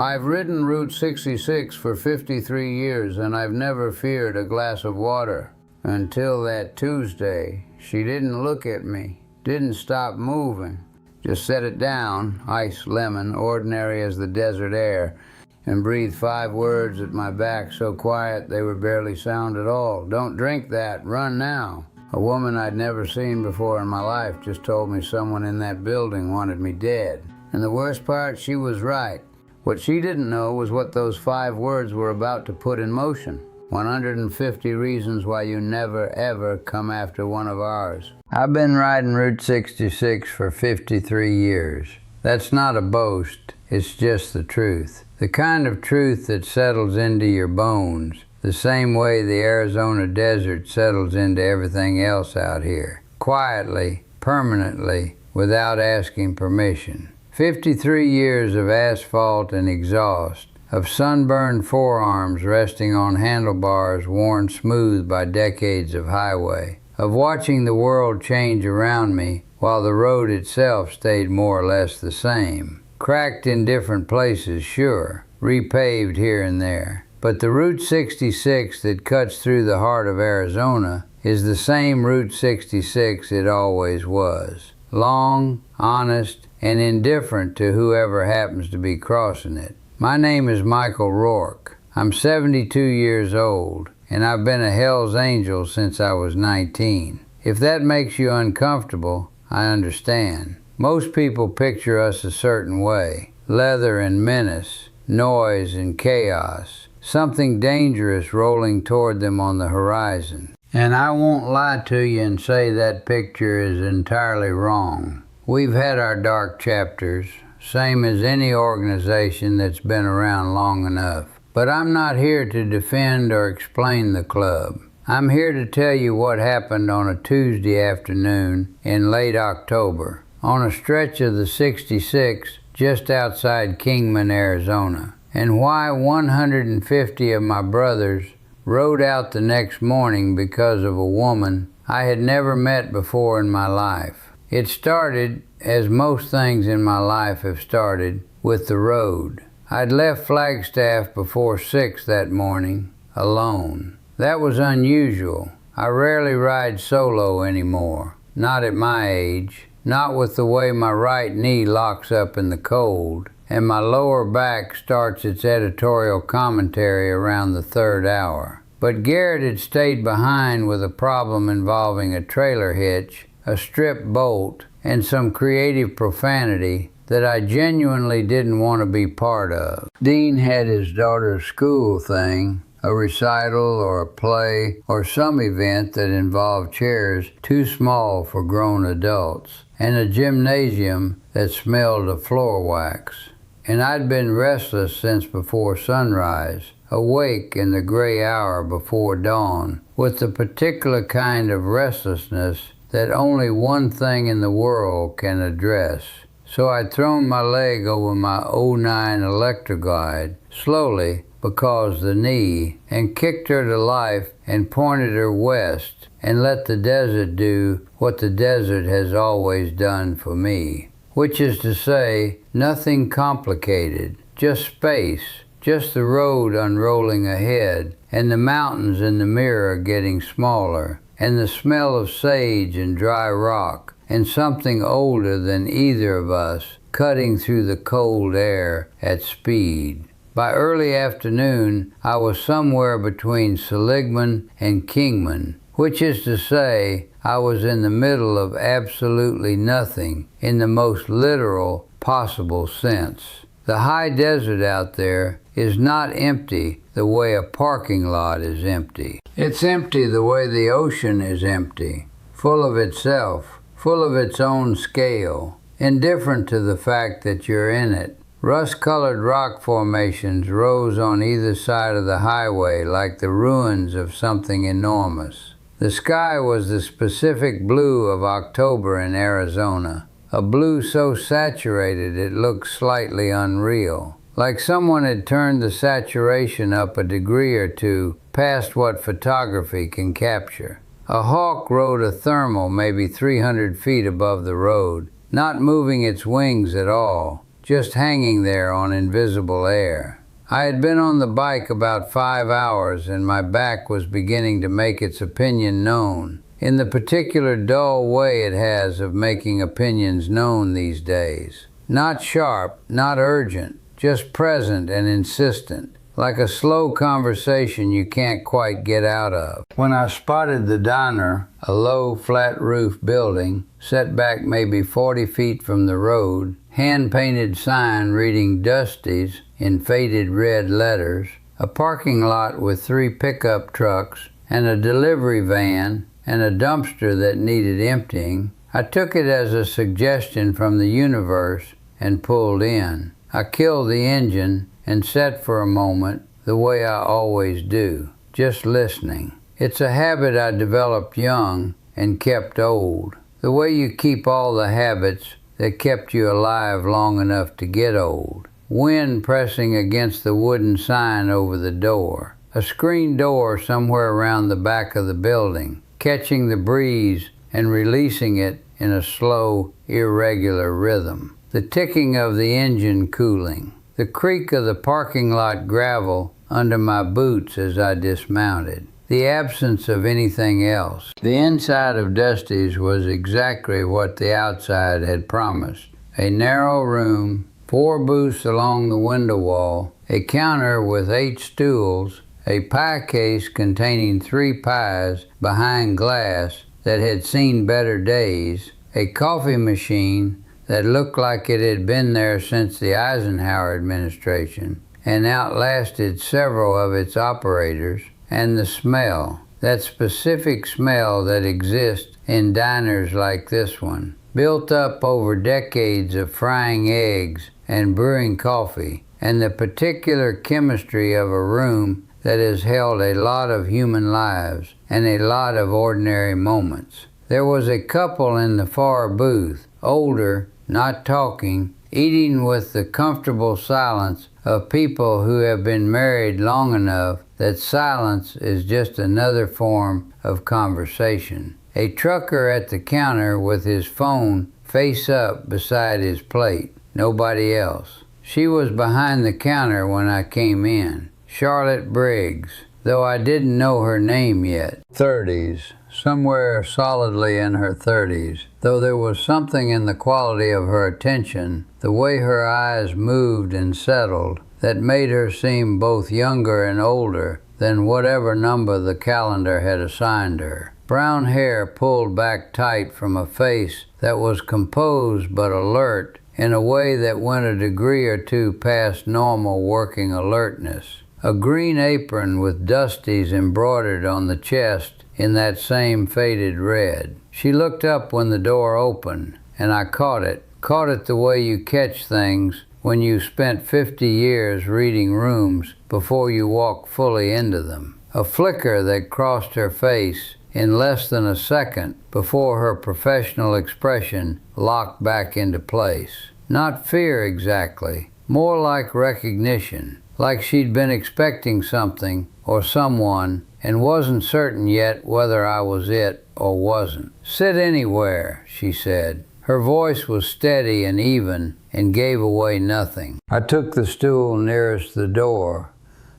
I've ridden Route 66 for 53 years, and I've never feared a glass of water. Until that Tuesday. She didn't look at me, didn't stop moving. Just set it down, ice lemon, ordinary as the desert air, and breathed 5 words at my back so quiet they would barely sound at all. Don't drink that, run now. A woman I'd never seen before in my life just told me someone in that building wanted me dead. And the worst part, she was right. What she didn't know was what those 5 words were about to put in motion. 150 reasons why you never ever come after one of ours. I've been riding Route 66 for 53 years. That's not a boast, it's just the truth. The kind of truth that settles into your bones, the same way the Arizona desert settles into everything else out here. Quietly, permanently, without asking permission. 53 years of asphalt and exhaust, of sunburned forearms resting on handlebars worn smooth by decades of highway, of watching the world change around me while the road itself stayed more or less the same. Cracked in different places, sure, repaved here and there. But the Route 66 that cuts through the heart of Arizona is the same Route 66 it always was. Long, honest, and indifferent to whoever happens to be crossing it. My name is Michael Rourke. I'm 72 years old, and I've been a Hell's Angel since I was 19. If that makes you uncomfortable, I understand. Most people picture us a certain way. Leather and menace, noise and chaos, something dangerous rolling toward them on the horizon. And I won't lie to you and say that picture is entirely wrong. We've had our dark chapters, same as any organization that's been around long enough. But I'm not here to defend or explain the club. I'm here to tell you what happened on a Tuesday afternoon in late October, on a stretch of the 66 just outside Kingman, Arizona, and why 150 of my brothers rode out the next morning because of a woman I had never met before in my life. It started, as most things in my life have started, with the road. I'd left Flagstaff before 6 that morning, alone. That was unusual. I rarely ride solo anymore, not at my age, not with the way my right knee locks up in the cold, and my lower back starts its editorial commentary around the 3rd hour. But Garrett had stayed behind with a problem involving a trailer hitch, a strip bolt, and some creative profanity that I genuinely didn't want to be part of. Dean had his daughter's school thing, a recital or a play or some event that involved chairs too small for grown adults, and a gymnasium that smelled of floor wax. And I'd been restless since before sunrise, awake in the gray hour before dawn, with the particular kind of restlessness that only one thing in the world can address. So I'd thrown my leg over my '09 Electroglide, slowly, because the knee, and kicked her to life and pointed her west, and let the desert do what the desert has always done for me. Which is to say, nothing complicated, just space, just the road unrolling ahead, and the mountains in the mirror getting smaller, and the smell of sage and dry rock, and something older than either of us cutting through the cold air at speed. By early afternoon, I was somewhere between Seligman and Kingman, which is to say, I was in the middle of absolutely nothing in the most literal possible sense. The high desert out there is not empty the way a parking lot is empty. It's empty the way the ocean is empty, full of itself, full of its own scale, indifferent to the fact that you're in it. Rust-colored rock formations rose on either side of the highway like the ruins of something enormous. The sky was the specific blue of October in Arizona, a blue so saturated it looked slightly unreal, like someone had turned the saturation up a degree or two past what photography can capture. A hawk rode a thermal maybe 300 feet above the road, not moving its wings at all, just hanging there on invisible air. I had been on the bike about 5 hours, and my back was beginning to make its opinion known, in the particular dull way it has of making opinions known these days. Not sharp, not urgent, just present and insistent, like a slow conversation you can't quite get out of. When I spotted the diner, a low, flat-roof building, set back maybe 40 feet from the road, hand-painted sign reading Dusty's in faded red letters, a parking lot with 3 pickup trucks, and a delivery van, and a dumpster that needed emptying, I took it as a suggestion from the universe and pulled in. I killed the engine and sat for a moment the way I always do, just listening. It's a habit I developed young and kept old, the way you keep all the habits that kept you alive long enough to get old. Wind pressing against the wooden sign over the door, a screen door somewhere around the back of the building, catching the breeze and releasing it in a slow, irregular rhythm. The ticking of the engine cooling, the creak of the parking lot gravel under my boots as I dismounted, the absence of anything else. The inside of Dusty's was exactly what the outside had promised. A narrow room, 4 booths along the window wall, a counter with 8 stools, a pie case containing 3 pies behind glass that had seen better days, a coffee machine that looked like it had been there since the Eisenhower administration and outlasted several of its operators, and the smell, that specific smell that exists in diners like this one, built up over decades of frying eggs and brewing coffee, and the particular chemistry of a room that has held a lot of human lives and a lot of ordinary moments. There was a couple in the far booth, older, not talking, eating with the comfortable silence of people who have been married long enough that silence is just another form of conversation. A trucker at the counter with his phone face up beside his plate. Nobody else. She was behind the counter when I came in. Charlotte Briggs, though I didn't know her name yet. 30s. Somewhere solidly in her 30s, though there was something in the quality of her attention, the way her eyes moved and settled, that made her seem both younger and older than whatever number the calendar had assigned her. Brown hair pulled back tight from a face that was composed but alert in a way that went a degree or two past normal working alertness. A green apron with Dusty's embroidered on the chest in that same faded red. She looked up when the door opened, and I caught it the way you catch things when you spent 50 years reading rooms before you walk fully into them. A flicker that crossed her face in less than a second before her professional expression locked back into place. Not fear exactly, more like recognition, like she'd been expecting something or someone and wasn't certain yet whether I was it or wasn't. "Sit anywhere," she said. Her voice was steady and even and gave away nothing. I took the stool nearest the door,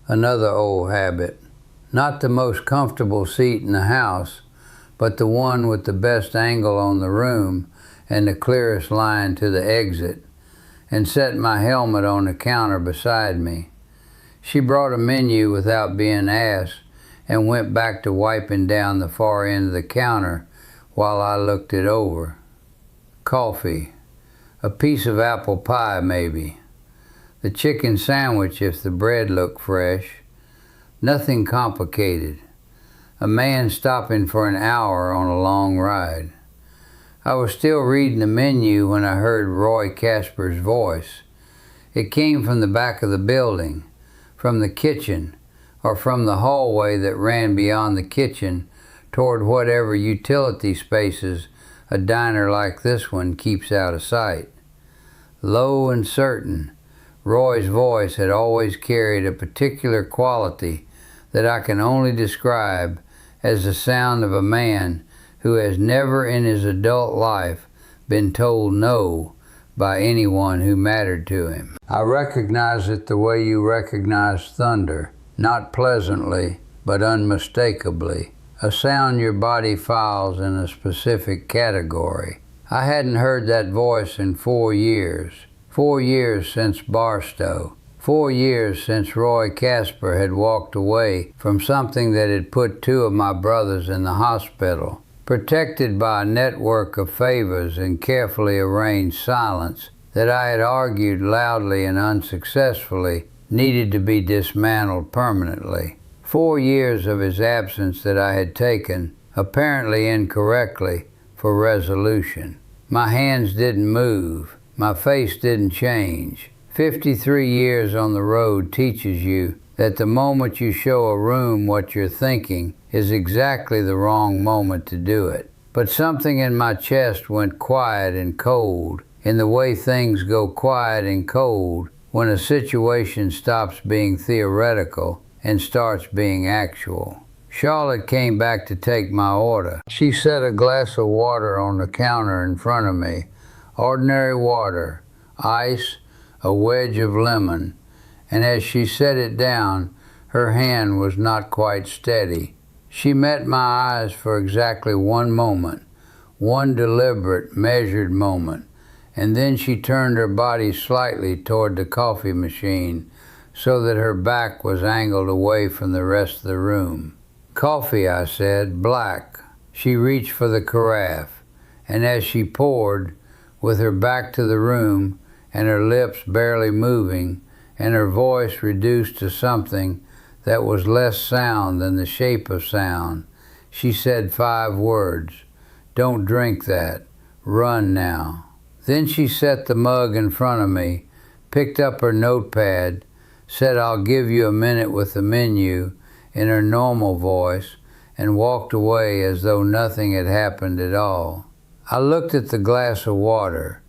another old habit. Not the most comfortable seat in the house, but the one with the best angle on the room and the clearest line to the exit, and set my helmet on the counter beside me. She brought a menu without being asked, and went back to wiping down the far end of the counter while I looked it over. Coffee. A piece of apple pie, maybe. The chicken sandwich if the bread looked fresh. Nothing complicated. A man stopping for an hour on a long ride. I was still reading the menu when I heard Roy Casper's voice. It came from the back of the building, from the kitchen, or from the hallway that ran beyond the kitchen toward whatever utility spaces a diner like this one keeps out of sight. Low and certain, Roy's voice had always carried a particular quality that I can only describe as the sound of a man who has never in his adult life been told no by anyone who mattered to him. I recognize it the way you recognize thunder, not pleasantly, but unmistakably, a sound your body files in a specific category. I hadn't heard that voice in 4 years. 4 years since Barstow. 4 years since Roy Casper had walked away from something that had put 2 of my brothers in the hospital. Protected by a network of favors and carefully arranged silence that I had argued loudly and unsuccessfully needed to be dismantled permanently. 4 years of his absence that I had taken, apparently incorrectly, for resolution. My hands didn't move. My face didn't change. 53 years on the road teaches you that the moment you show a room what you're thinking is exactly the wrong moment to do it. But something in my chest went quiet and cold, in the way things go quiet and cold when a situation stops being theoretical and starts being actual. Charlotte came back to take my order. She set a glass of water on the counter in front of me. Ordinary water, ice, a wedge of lemon, and as she set it down, her hand was not quite steady. She met my eyes for exactly one moment, one deliberate, measured moment, and then she turned her body slightly toward the coffee machine so that her back was angled away from the rest of the room. "Coffee," I said, "black." She reached for the carafe, and as she poured, with her back to the room and her lips barely moving and her voice reduced to something that was less sound than the shape of sound, she said 5 words. "Don't drink that. Run now." Then she set the mug in front of me, picked up her notepad, said, "I'll give you a minute with the menu," in her normal voice, and walked away as though nothing had happened at all. I looked at the glass of water,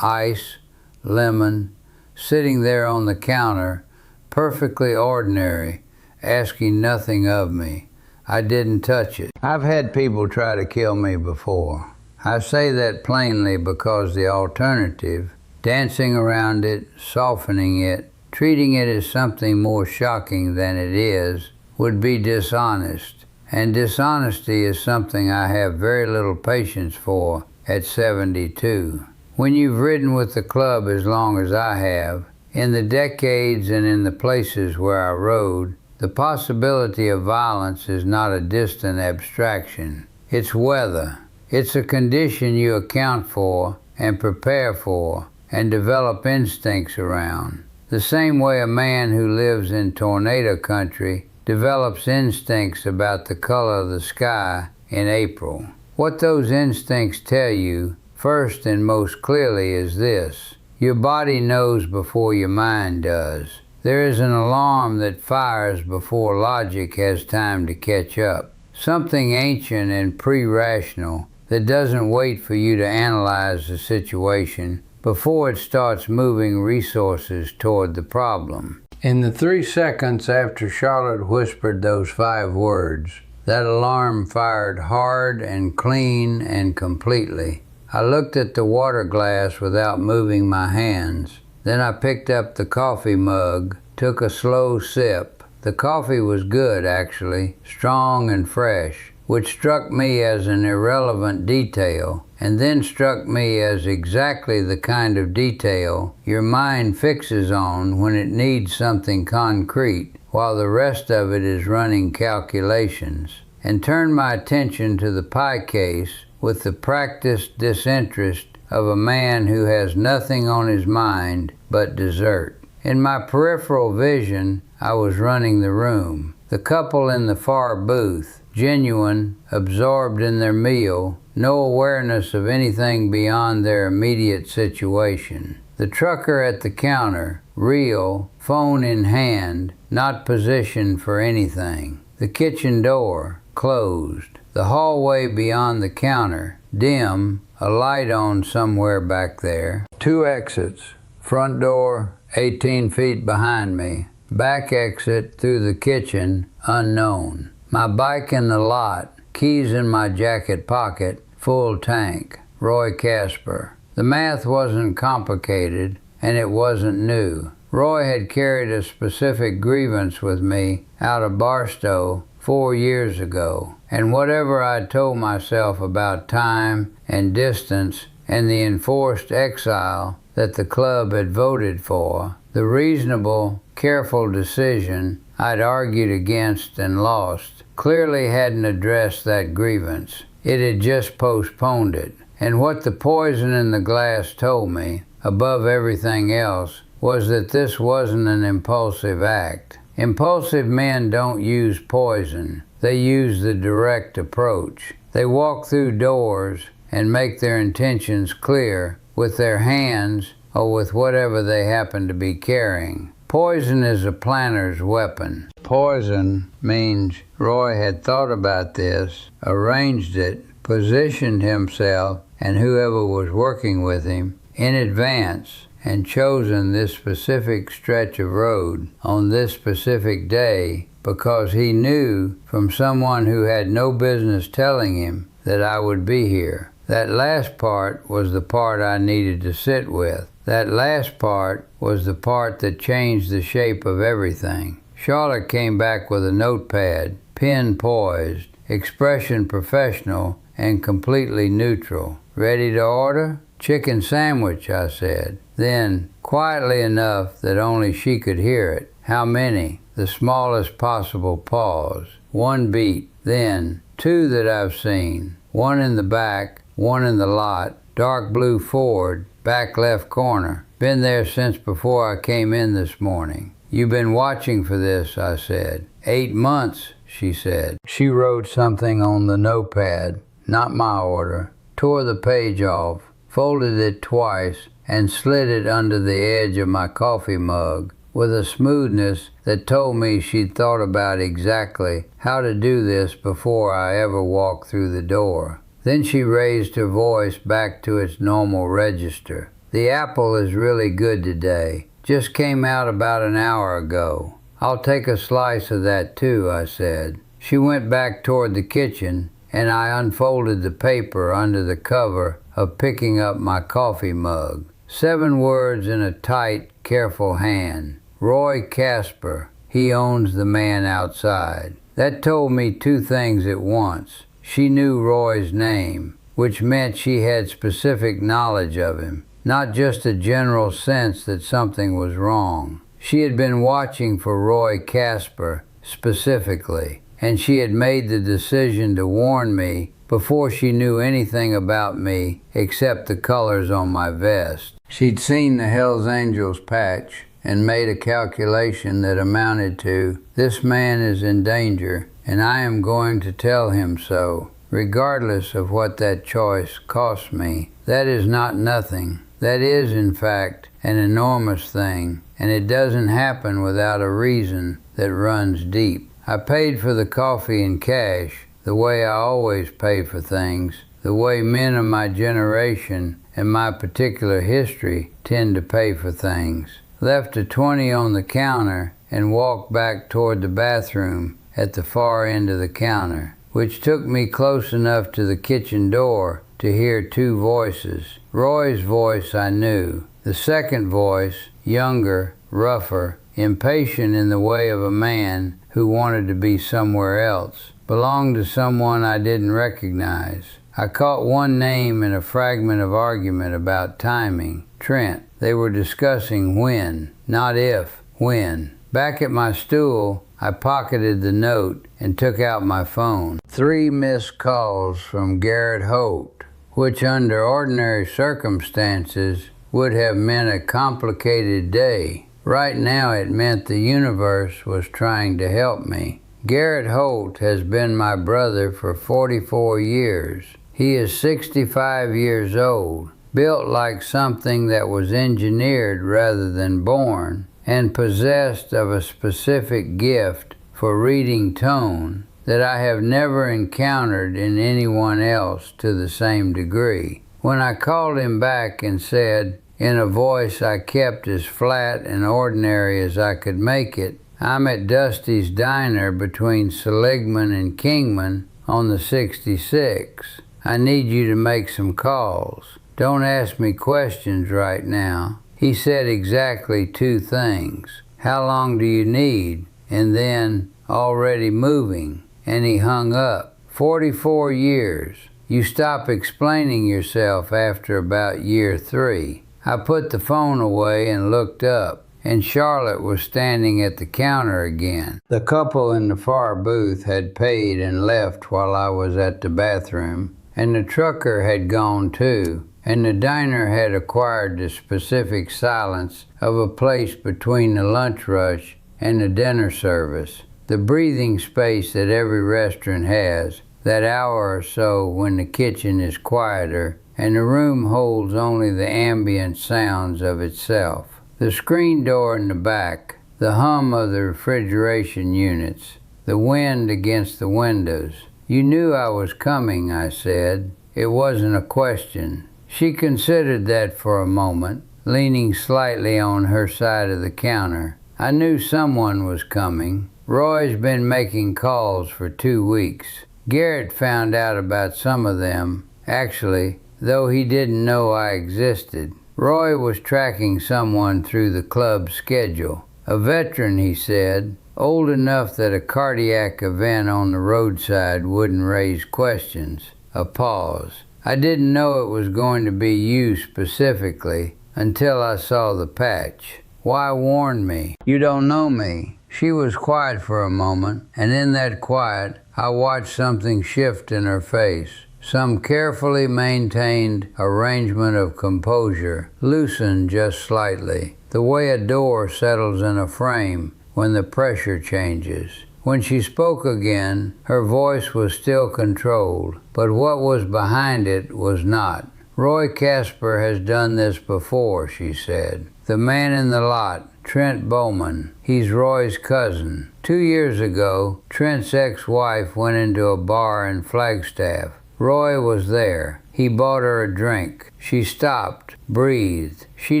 ice, lemon, sitting there on the counter, perfectly ordinary, asking nothing of me. I didn't touch it. I've had people try to kill me before. I say that plainly because the alternative, dancing around it, softening it, treating it as something more shocking than it is, would be dishonest. And dishonesty is something I have very little patience for at 72. When you've ridden with the club as long as I have, in the decades and in the places where I rode, the possibility of violence is not a distant abstraction. It's weather. It's a condition you account for and prepare for and develop instincts around. The same way a man who lives in tornado country develops instincts about the color of the sky in April. What those instincts tell you, first and most clearly, is this: your body knows before your mind does. There is an alarm that fires before logic has time to catch up. Something ancient and pre-rational that doesn't wait for you to analyze the situation before it starts moving resources toward the problem. In the 3 seconds after Charlotte whispered those 5 words, that alarm fired hard and clean and completely. I looked at the water glass without moving my hands. Then I picked up the coffee mug, took a slow sip. The coffee was good, actually, strong and fresh, which struck me as an irrelevant detail, and then struck me as exactly the kind of detail your mind fixes on when it needs something concrete, while the rest of it is running calculations, and turned my attention to the pie case with the practiced disinterest of a man who has nothing on his mind but dessert. In my peripheral vision, I was running the room. The couple in the far booth, genuine, absorbed in their meal, no awareness of anything beyond their immediate situation. The trucker at the counter, real, phone in hand, not positioned for anything. The kitchen door, closed. The hallway beyond the counter, dim, a light on somewhere back there. 2 exits. Front door, 18 feet behind me. Back exit through the kitchen, unknown. My bike in the lot, keys in my jacket pocket, full tank. Roy Casper. The math wasn't complicated, and it wasn't new. Roy had carried a specific grievance with me out of Barstow 4 years ago, and whatever I told myself about time and distance and the enforced exile that the club had voted for, the reasonable, careful decision I'd argued against and lost, clearly hadn't addressed that grievance. It had just postponed it. And what the poison in the glass told me, above everything else, was that this wasn't an impulsive act. Impulsive men don't use poison. They use the direct approach. They walk through doors and make their intentions clear with their hands or with whatever they happen to be carrying. Poison is a planner's weapon. Poison means Roy had thought about this, arranged it, positioned himself and whoever was working with him in advance, and chosen this specific stretch of road on this specific day because he knew from someone who had no business telling him that I would be here. That last part was the part I needed to sit with. That last part was the part that changed the shape of everything. Charlotte came back with a notepad, pen poised, expression professional and completely neutral. "Ready to order?" "Chicken sandwich," I said. Then, quietly enough that only she could hear it, "How many?" The smallest possible pause. "One beat." Then, "Two that I've seen. One in the back, one in the lot, dark blue Ford, back left corner. Been there since before I came in this morning." "You been watching for this," I said. "8 months, she said. She wrote something on the notepad, not my order, tore the page off, folded it twice, and slid it under the edge of my coffee mug with a smoothness that told me she'd thought about exactly how to do this before I ever walked through the door. Then she raised her voice back to its normal register. "The apple is really good today. Just came out about an hour ago." "I'll take a slice of that too," I said. She went back toward the kitchen, and I unfolded the paper under the cover of picking up my coffee mug. 7 words in a tight, careful hand. "Roy Casper. He owns the man outside." That told me 2 things at once. She knew Roy's name, which meant she had specific knowledge of him, not just a general sense that something was wrong. She had been watching for Roy Casper specifically, and she had made the decision to warn me before she knew anything about me except the colors on my vest. She'd seen the Hells Angels patch and made a calculation that amounted to, "This man is in danger, and I am going to tell him so, regardless of what that choice costs me." That is not nothing. That is, in fact, an enormous thing, and it doesn't happen without a reason that runs deep. I paid for the coffee in cash, the way I always pay for things, the way men of my generation and my particular history tend to pay for things. Left a 20 on the counter and walked back toward the bathroom at the far end of the counter, which took me close enough to the kitchen door to hear 2 voices. Roy's voice I knew. The second voice, younger, rougher, impatient in the way of a man who wanted to be somewhere else, belonged to someone I didn't recognize. I caught one name in a fragment of argument about timing, Trent. They were discussing when, not if, when. Back at my stool, I pocketed the note and took out my phone. 3 missed calls from Garrett Holt, which under ordinary circumstances would have meant a complicated day. Right now it meant the universe was trying to help me. Garrett Holt has been my brother for 44 years. He is 65 years old, built like something that was engineered rather than born, and possessed of a specific gift for reading tone that I have never encountered in anyone else to the same degree. When I called him back and said, in a voice I kept as flat and ordinary as I could make it, "I'm at Dusty's Diner between Seligman and Kingman on the 66. I need you to make some calls." Don't ask me questions right now. He said exactly 2 things. How long do you need? And then, already moving. And he hung up. 44 years. You stop explaining yourself after about year 3. I put the phone away and looked up, and Charlotte was standing at the counter again. The couple in the far booth had paid and left while I was at the bathroom, and the trucker had gone too, and the diner had acquired the specific silence of a place between the lunch rush and the dinner service, the breathing space that every restaurant has, that hour or so when the kitchen is quieter and the room holds only the ambient sounds of itself. The screen door in the back, the hum of the refrigeration units, the wind against the windows. You knew I was coming, I said. It wasn't a question. She considered that for a moment, leaning slightly on her side of the counter. I knew someone was coming. Roy's been making calls for 2 weeks. Garrett found out about some of them, actually, though he didn't know I existed. Roy was tracking someone through the club's schedule. A veteran, he said, old enough that a cardiac event on the roadside wouldn't raise questions. A pause. I didn't know it was going to be you specifically until I saw the patch. Why warn me? You don't know me. She was quiet for a moment, and in that quiet, I watched something shift in her face. Some carefully maintained arrangement of composure loosened just slightly, the way a door settles in a frame when the pressure changes. When she spoke again, her voice was still controlled, but what was behind it was not. Roy Casper has done this before, she said. The man in the lot, Trent Bowman. He's Roy's cousin. 2 years ago, Trent's ex-wife went into a bar in Flagstaff. Roy was there. He bought her a drink. She stopped, breathed. She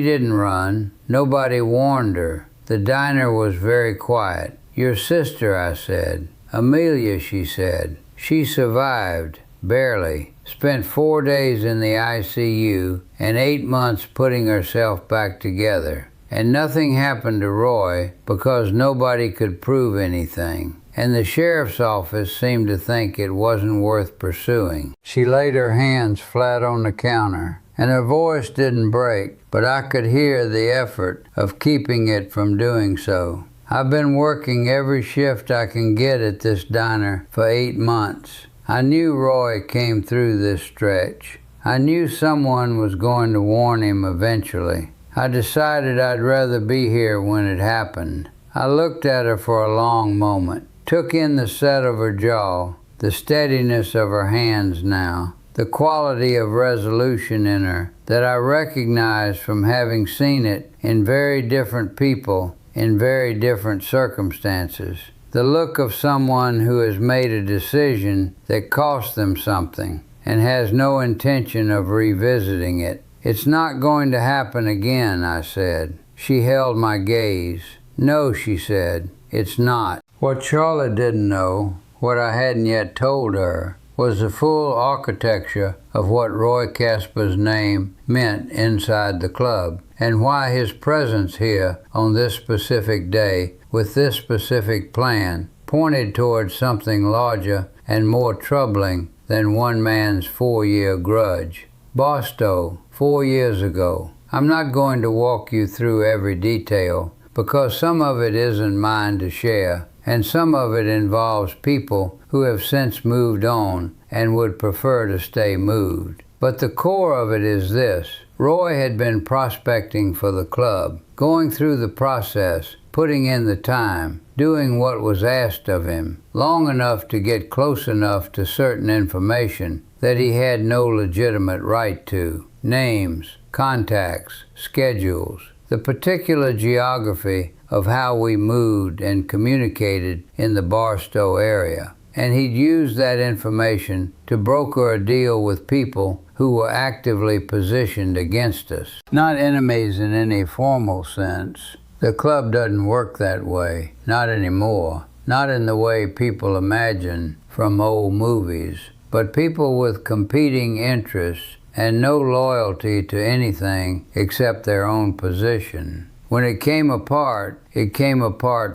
didn't run. Nobody warned her. The diner was very quiet. Your sister, I said. Amelia, she said. She survived. Barely. Spent 4 days in the ICU and 8 months putting herself back together. And nothing happened to Roy because nobody could prove anything. And the sheriff's office seemed to think it wasn't worth pursuing. She laid her hands flat on the counter, and her voice didn't break, but I could hear the effort of keeping it from doing so. I've been working every shift I can get at this diner for 8 months. I knew Roy came through this stretch. I knew someone was going to warn him eventually. I decided I'd rather be here when it happened. I looked at her for a long moment, took in the set of her jaw, the steadiness of her hands now, the quality of resolution in her that I recognized from having seen it in very different people in very different circumstances. The look of someone who has made a decision that cost them something and has no intention of revisiting it. It's not going to happen again, I said. She held my gaze. No, she said, it's not. What Charlotte didn't know, what I hadn't yet told her, was the full architecture of what Roy Casper's name meant inside the club, and why his presence here on this specific day with this specific plan pointed towards something larger and more troubling than one man's 4-year grudge. Barstow, 4 years ago. I'm not going to walk you through every detail because some of it isn't mine to share, and some of it involves people who have since moved on and would prefer to stay moved. But the core of it is this. Roy had been prospecting for the club, going through the process, putting in the time, doing what was asked of him, long enough to get close enough to certain information that he had no legitimate right to. Names, contacts, schedules, the particular geography of how we moved and communicated in the Barstow area. And he'd used that information to broker a deal with people who were actively positioned against us. Not enemies in any formal sense. The club doesn't work that way, not anymore. Not in the way people imagine from old movies. But people with competing interests and no loyalty to anything except their own position. When it came apart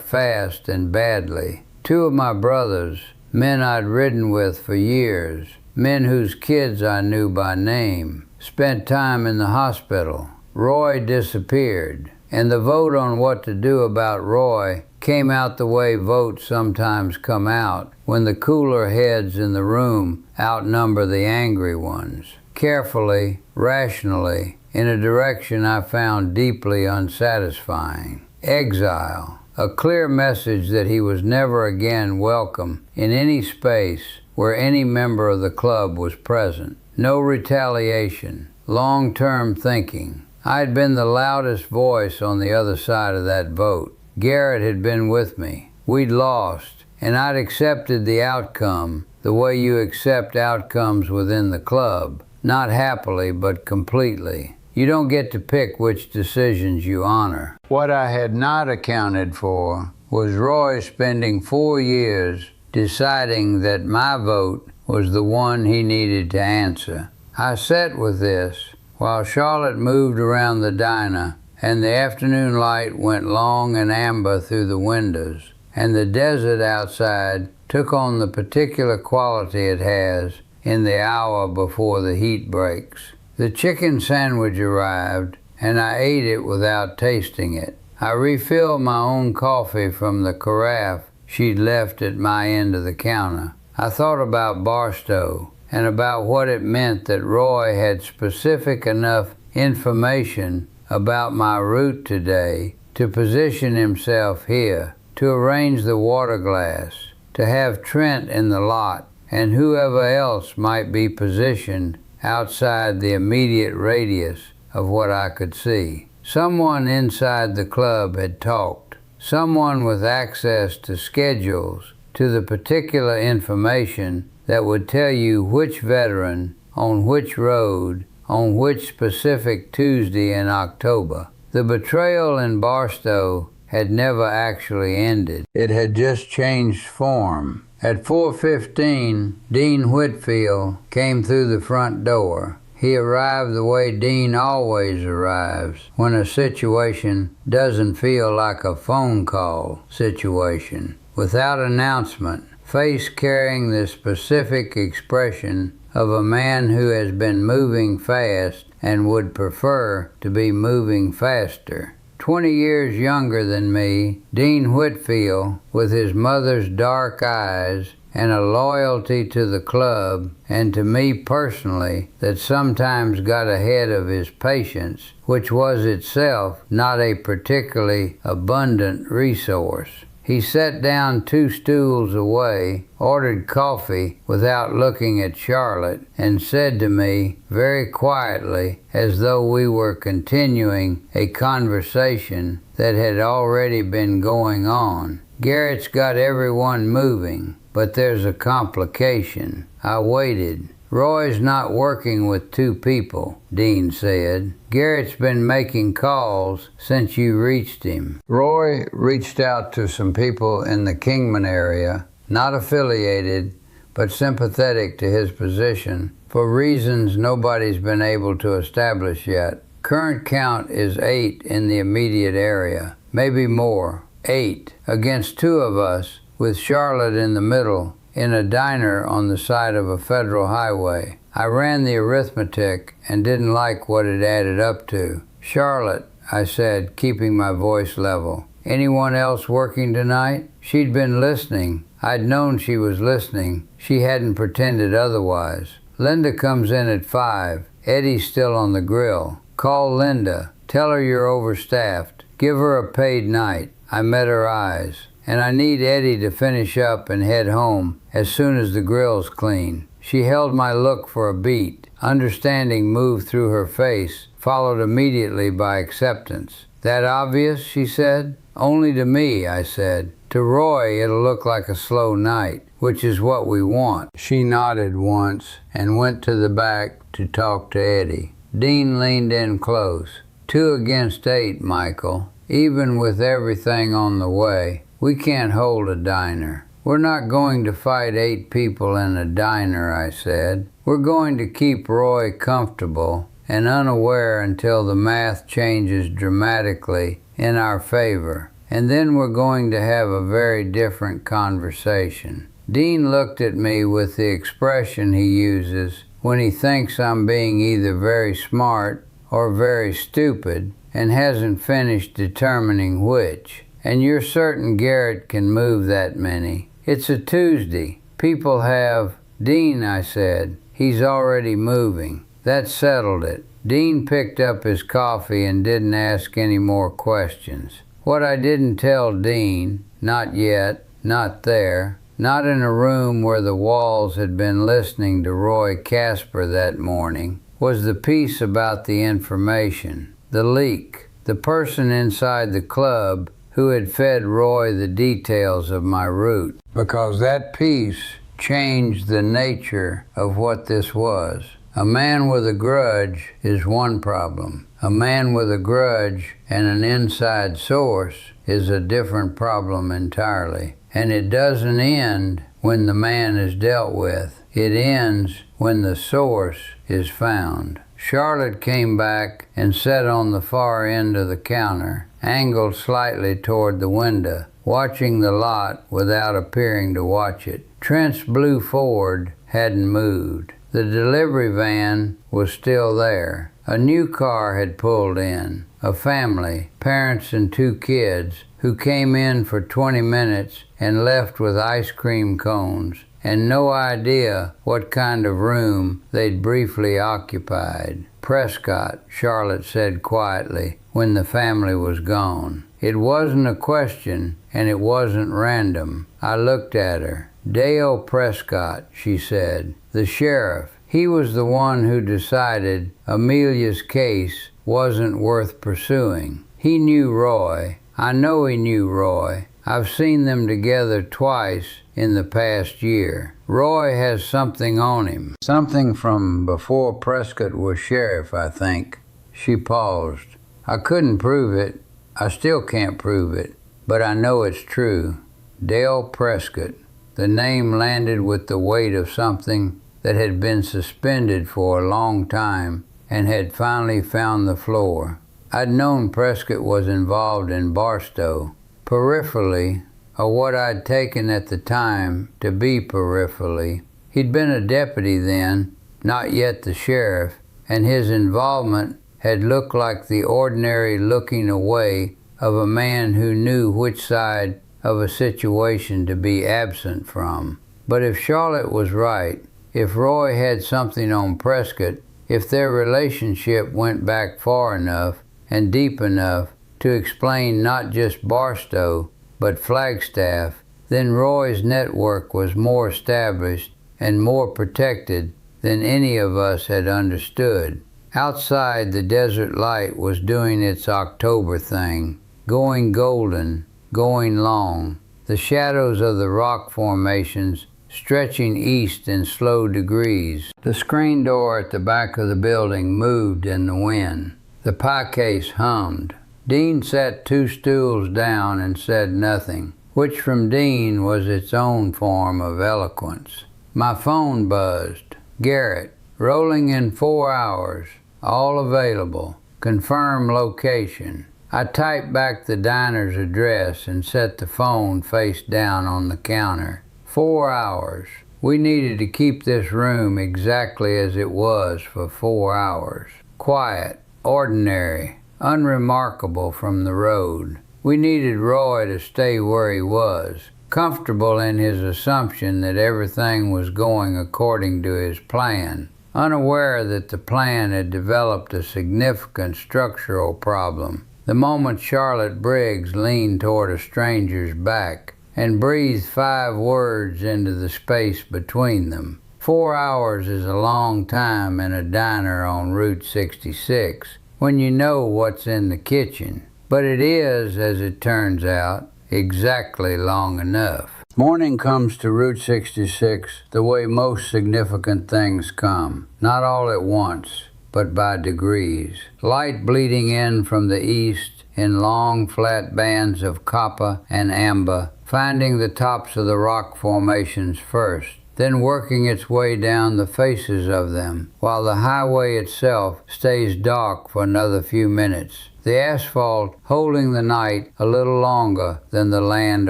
fast and badly. Two of my brothers, men I'd ridden with for years, men whose kids I knew by name, spent time in the hospital. Roy disappeared, and the vote on what to do about Roy came out the way votes sometimes come out when the cooler heads in the room outnumber the angry ones. Carefully, rationally, in a direction I found deeply unsatisfying. Exile, a clear message that he was never again welcome in any space where any member of the club was present. No retaliation, long-term thinking. I'd been the loudest voice on the other side of that vote. Garrett had been with me. We'd lost, and I'd accepted the outcome the way you accept outcomes within the club. Not happily, but completely. You don't get to pick which decisions you honor. What I had not accounted for was Roy spending 4 years deciding that my vote was the one he needed to answer. I sat with this while Charlotte moved around the diner and the afternoon light went long and amber through the windows, and the desert outside took on the particular quality it has in the hour before the heat breaks. The chicken sandwich arrived, and I ate it without tasting it. I refilled my own coffee from the carafe she'd left at my end of the counter. I thought about Barstow and about what it meant that Roy had specific enough information about my route today to position himself here, to arrange the water glass, to have Trent in the lot, and whoever else might be positioned outside the immediate radius of what I could see. Someone inside the club had talked. Someone with access to schedules, to the particular information that would tell you which veteran, on which road, on which specific Tuesday in October. The betrayal in Barstow had never actually ended. It had just changed form. At 4:15, Dean Whitfield came through the front door. He arrived the way Dean always arrives, when a situation doesn't feel like a phone call situation. Without announcement, face carrying the specific expression of a man who has been moving fast and would prefer to be moving faster. 20 years younger than me, Dean Whitfield, with his mother's dark eyes and a loyalty to the club and to me personally that sometimes got ahead of his patience, which was itself not a particularly abundant resource. He sat down 2 stools away, ordered coffee without looking at Charlotte, and said to me very quietly, as though we were continuing a conversation that had already been going on, "Garrett's got everyone moving, but there's a complication." I waited. "Roy's not working with 2 people," Dean said. "Garrett's been making calls since you reached him." Roy reached out to some people in the Kingman area, not affiliated, but sympathetic to his position, for reasons nobody's been able to establish yet. Current count is 8 in the immediate area, maybe more. 8 against 2 of us, with Charlotte in the middle, in a diner on the side of a federal highway. I ran the arithmetic and didn't like what it added up to. "Charlotte," I said, keeping my voice level, "anyone else working tonight?" She'd been listening. I'd known she was listening. She hadn't pretended otherwise. "Linda comes in at 5. Eddie's still on the grill. Call Linda. Tell her you're overstaffed. Give her a paid night." I met her eyes. "And I need Eddie to finish up and head home as soon as the grill's clean." She held my look for a beat. Understanding moved through her face, followed immediately by acceptance. "That obvious?" she said. "Only to me," I said. "To Roy, it'll look like a slow night, which is what we want." She nodded once and went to the back to talk to Eddie. Dean leaned in close. 2 against 8, Michael. Even with everything on the way, we can't hold a diner. We're not going to fight 8 people in a diner, I said. We're going to keep Roy comfortable and unaware until the math changes dramatically in our favor. And then we're going to have a very different conversation. Dean looked at me with the expression he uses when he thinks I'm being either very smart or very stupid and hasn't finished determining which. And you're certain Garrett can move that many? It's a Tuesday. People have... Dean, I said, he's already moving. That settled it. Dean picked up his coffee and didn't ask any more questions. What I didn't tell Dean, not yet, not there, not in a room where the walls had been listening to Roy Casper that morning, was the piece about the information, the leak, the person inside the club who had fed Roy the details of my route, because that piece changed the nature of what this was. A man with a grudge is one problem. A man with a grudge and an inside source is a different problem entirely. And it doesn't end when the man is dealt with. It ends when the source is found. Charlotte came back and sat on the far end of the counter, angled slightly toward the window, watching the lot without appearing to watch it. Trent's blue Ford hadn't moved. The delivery van was still there. A new car had pulled in. A family, parents and 2 kids, who came in for 20 minutes and left with ice cream cones and no idea what kind of room they'd briefly occupied. Prescott, Charlotte said quietly when the family was gone. It wasn't a question and it wasn't random. I looked at her. Dale Prescott, she said. The sheriff. He was the one who decided Amelia's case wasn't worth pursuing. He knew Roy. I know he knew Roy. I've seen them together twice in the past year. Roy has something on him. Something from before Prescott was sheriff, I think. She paused. I couldn't prove it. I still can't prove it. But I know it's true. Dale Prescott. The name landed with the weight of something that had been suspended for a long time and had finally found the floor. I'd known Prescott was involved in Barstow, peripherally, or what I'd taken at the time to be peripherally. He'd been a deputy then, not yet the sheriff, and his involvement had looked like the ordinary looking away of a man who knew which side of a situation to be absent from. But if Charlotte was right, if Roy had something on Prescott, if their relationship went back far enough and deep enough to explain not just Barstow, but Flagstaff, then Roy's network was more established and more protected than any of us had understood. Outside, the desert light was doing its October thing, going golden, going long, the shadows of the rock formations stretching east in slow degrees. The screen door at the back of the building moved in the wind. The pie case hummed. Dean sat 2 stools down and said nothing, which from Dean was its own form of eloquence. My phone buzzed. Garrett, rolling in 4 hours, all available, confirm location. I typed back the diner's address and set the phone face down on the counter. 4 hours. We needed to keep this room exactly as it was for 4 hours. Quiet, ordinary, unremarkable from the road. We needed Roy to stay where he was, comfortable in his assumption that everything was going according to his plan, unaware that the plan had developed a significant structural problem. The moment Charlotte Briggs leaned toward a stranger's back and breathed 5 words into the space between them. 4 hours is a long time in a diner on Route 66 when you know what's in the kitchen. But it is, as it turns out, exactly long enough. Morning comes to Route 66 the way most significant things come, not all at once, but by degrees. Light bleeding in from the east in long flat bands of copper and amber finding the tops of the rock formations first, then working its way down the faces of them, while the highway itself stays dark for another few minutes, the asphalt holding the night a little longer than the land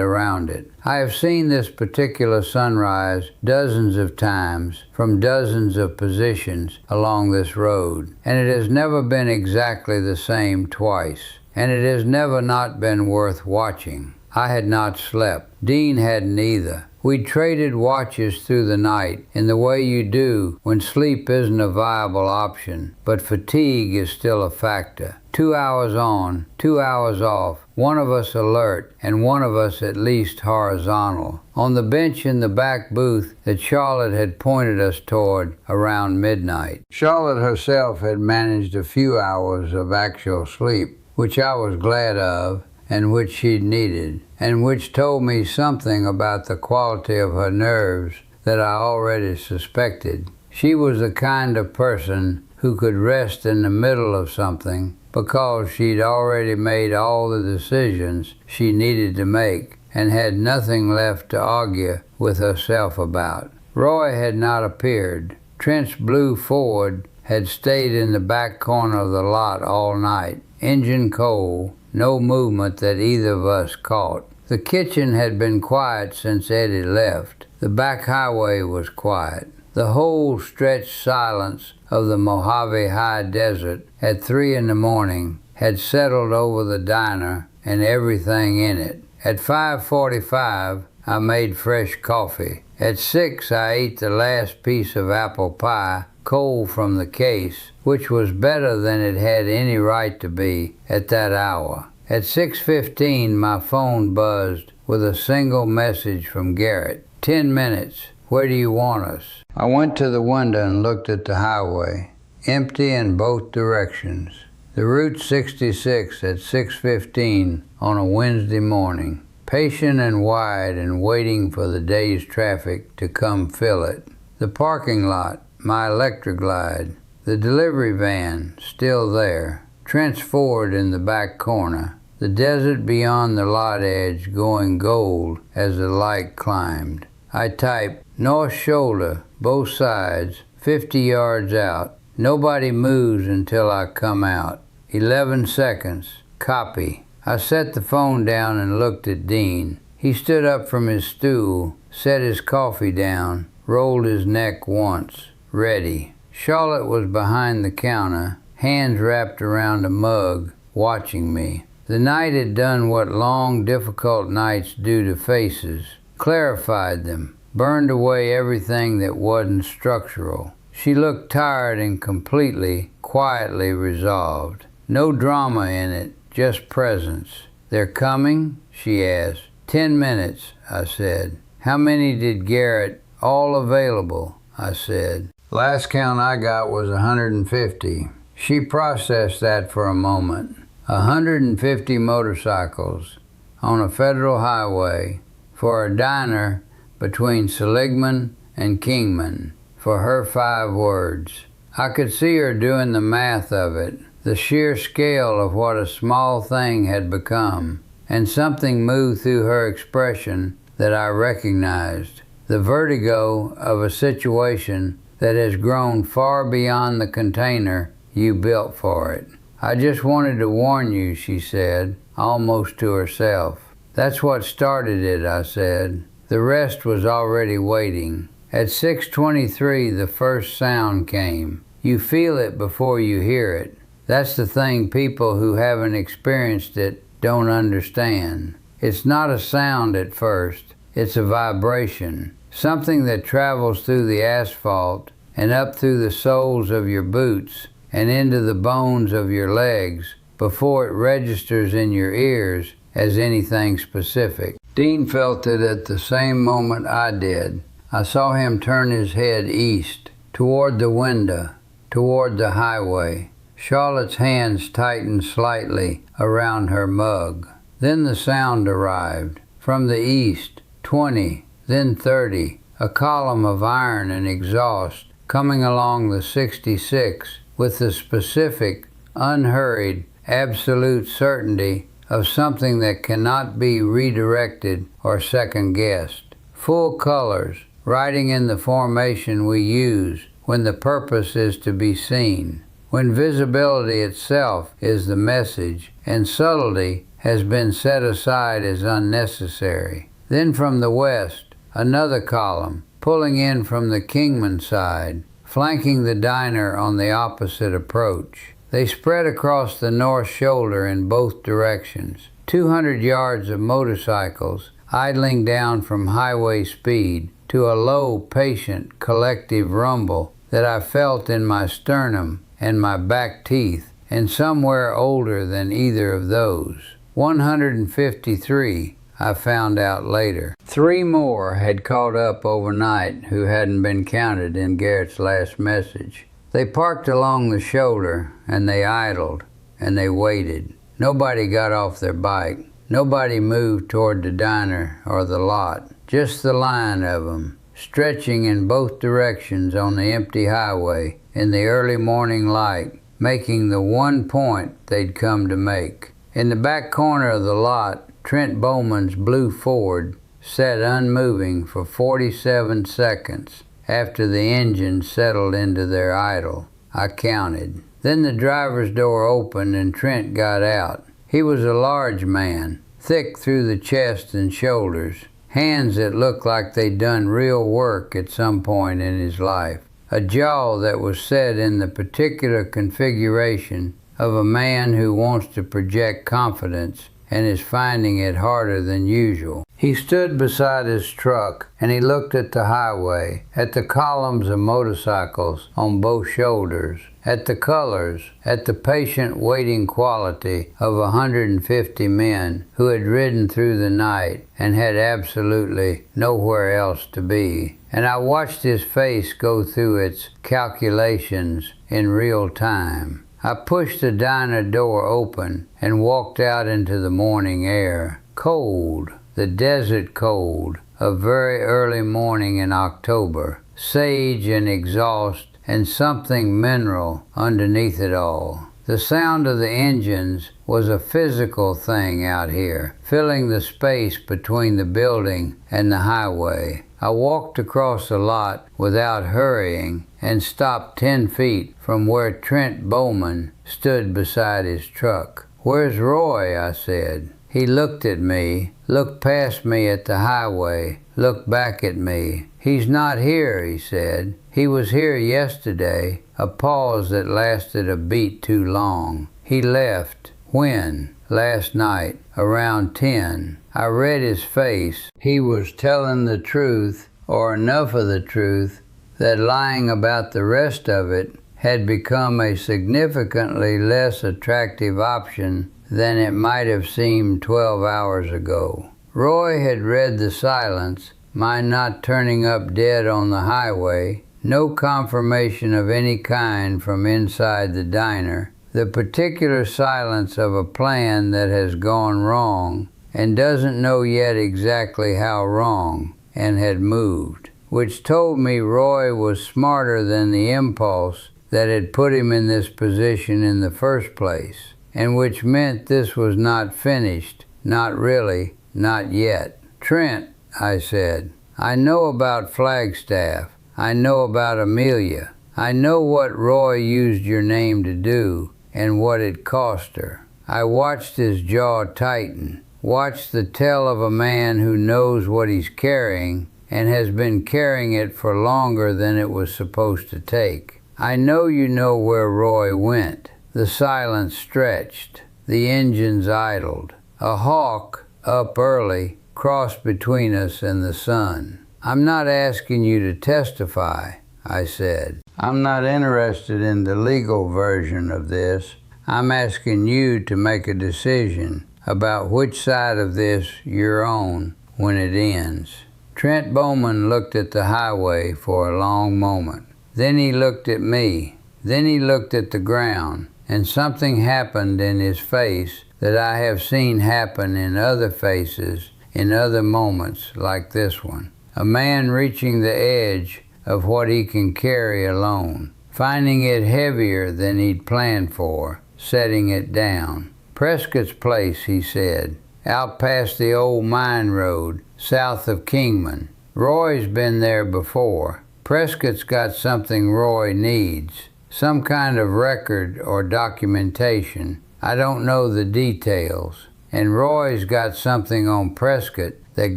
around it. I have seen this particular sunrise dozens of times from dozens of positions along this road, and it has never been exactly the same twice, and it has never not been worth watching. I had not slept. Dean hadn't either. We traded watches through the night in the way you do when sleep isn't a viable option, but fatigue is still a factor. 2 hours on, 2 hours off, one of us alert and one of us at least horizontal. On the bench in the back booth that Charlotte had pointed us toward around midnight. Charlotte herself had managed a few hours of actual sleep, which I was glad of, and which she'd needed, and which told me something about the quality of her nerves that I already suspected. She was the kind of person who could rest in the middle of something because she'd already made all the decisions she needed to make and had nothing left to argue with herself about. Roy had not appeared. Trent's blue Ford had stayed in the back corner of the lot all night, engine cold, no movement that either of us caught. The kitchen had been quiet since Eddie left. The back highway was quiet. The whole stretched silence of the Mojave High Desert at 3 in the morning had settled over the diner and everything in it. At 5:45, I made fresh coffee. At 6, I ate the last piece of apple pie, cold from the case, which was better than it had any right to be at that hour. At 6:15, my phone buzzed with a single message from Garrett. 10 minutes. Where do you want us? I went to the window and looked at the highway, empty in both directions. The Route 66 at 6:15 on a Wednesday morning, patient and wide and waiting for the day's traffic to come fill it. The parking lot, my electric glide, the delivery van still there, Trent's Ford in the back corner, the desert beyond the lot edge going gold as the light climbed. I typed, North Shoulder, both sides, 50 yards out. Nobody moves until I come out. 11 seconds. Copy. I set the phone down and looked at Dean. He stood up from his stool, set his coffee down, rolled his neck once. Ready. Charlotte was behind the counter, hands wrapped around a mug, watching me. The night had done what long, difficult nights do to faces, clarified them, burned away everything that wasn't structural. She looked tired and completely, quietly resolved. No drama in it, just presence. They're coming? She asked. 10 minutes, I said. How many did Garrett? All available, I said. Last count I got was 150. She processed that for a moment. 150 motorcycles on a federal highway for a diner between Seligman and Kingman for her 5 words. I could see her doing the math of it, the sheer scale of what a small thing had become, and something moved through her expression that I recognized, the vertigo of a situation that has grown far beyond the container you built for it. I just wanted to warn you, she said, almost to herself. That's what started it, I said. The rest was already waiting. At 6:23, the first sound came. You feel it before you hear it. That's the thing people who haven't experienced it don't understand. It's not a sound at first. It's a vibration. Something that travels through the asphalt and up through the soles of your boots and into the bones of your legs before it registers in your ears as anything specific. Dean felt it at the same moment I did. I saw him turn his head east, toward the window, toward the highway. Charlotte's hands tightened slightly around her mug. Then the sound arrived. From the east, 20, then 30, a column of iron and exhaust coming along the 66 with the specific, unhurried, absolute certainty of something that cannot be redirected or second-guessed. Full colors, writing in the formation we use when the purpose is to be seen, when visibility itself is the message and subtlety has been set aside as unnecessary. Then from the west, another column, pulling in from the Kingman side, flanking the diner on the opposite approach. They spread across the north shoulder in both directions. 200 yards of motorcycles idling down from highway speed to a low, patient, collective rumble that I felt in my sternum and my back teeth, and somewhere older than either of those. 153, I found out later. 3 more had caught up overnight who hadn't been counted in Garrett's last message. They parked along the shoulder, and they idled, and they waited. Nobody got off their bike. Nobody moved toward the diner or the lot. Just the line of them, stretching in both directions on the empty highway in the early morning light, making the one point they'd come to make. In the back corner of the lot, Trent Bowman's blue Ford sat unmoving for 47 seconds after the engine settled into their idle. I counted. Then the driver's door opened and Trent got out. He was a large man, thick through the chest and shoulders, hands that looked like they'd done real work at some point in his life, a jaw that was set in the particular configuration of a man who wants to project confidence and is finding it harder than usual. He stood beside his truck and he looked at the highway, at the columns of motorcycles on both shoulders, at the colors, at the patient waiting quality of 150 men who had ridden through the night and had absolutely nowhere else to be. And I watched his face go through its calculations in real time. I pushed the diner door open and walked out into the morning air. Cold, the desert cold, a very early morning in October, sage and exhaust and something mineral underneath it all. The sound of the engines was a physical thing out here, filling the space between the building and the highway. I walked across the lot without hurrying and stopped 10 feet from where Trent Bowman stood beside his truck. "Where's Roy?" I said. He looked at me, looked past me at the highway, looked back at me. "He's not here," he said. "He was here yesterday." A pause that lasted a beat too long. "He left." "When?" "Last night, around 10. I read his face. He was telling the truth, or enough of the truth, that lying about the rest of it had become a significantly less attractive option than it might have seemed 12 hours ago. Roy had read the silence, my not turning up dead on the highway, no confirmation of any kind from inside the diner, the particular silence of a plan that has gone wrong and doesn't know yet exactly how wrong and had moved, which told me Roy was smarter than the impulse that had put him in this position in the first place, and which meant this was not finished, not really, not yet. "Trent," I said, "I know about Flagstaff. I know about Amelia. I know what Roy used your name to do and what it cost her." I watched his jaw tighten, watched the tell of a man who knows what he's carrying and has been carrying it for longer than it was supposed to take. "I know you know where Roy went." The silence stretched. The engines idled. A hawk, up early, crossed between us and the sun. "I'm not asking you to testify," I said. "I'm not interested in the legal version of this. I'm asking you to make a decision about which side of this you're on when it ends." Trent Bowman looked at the highway for a long moment. Then he looked at me. Then he looked at the ground, and something happened in his face that I have seen happen in other faces in other moments like this one. A man reaching the edge of what he can carry alone, finding it heavier than he'd planned for, setting it down. Prescott's place, he said. Out past the old mine road, south of Kingman. Roy's been there before. Prescott's got something Roy needs. Some kind of record or documentation. I don't know the details. And Roy's got something on Prescott that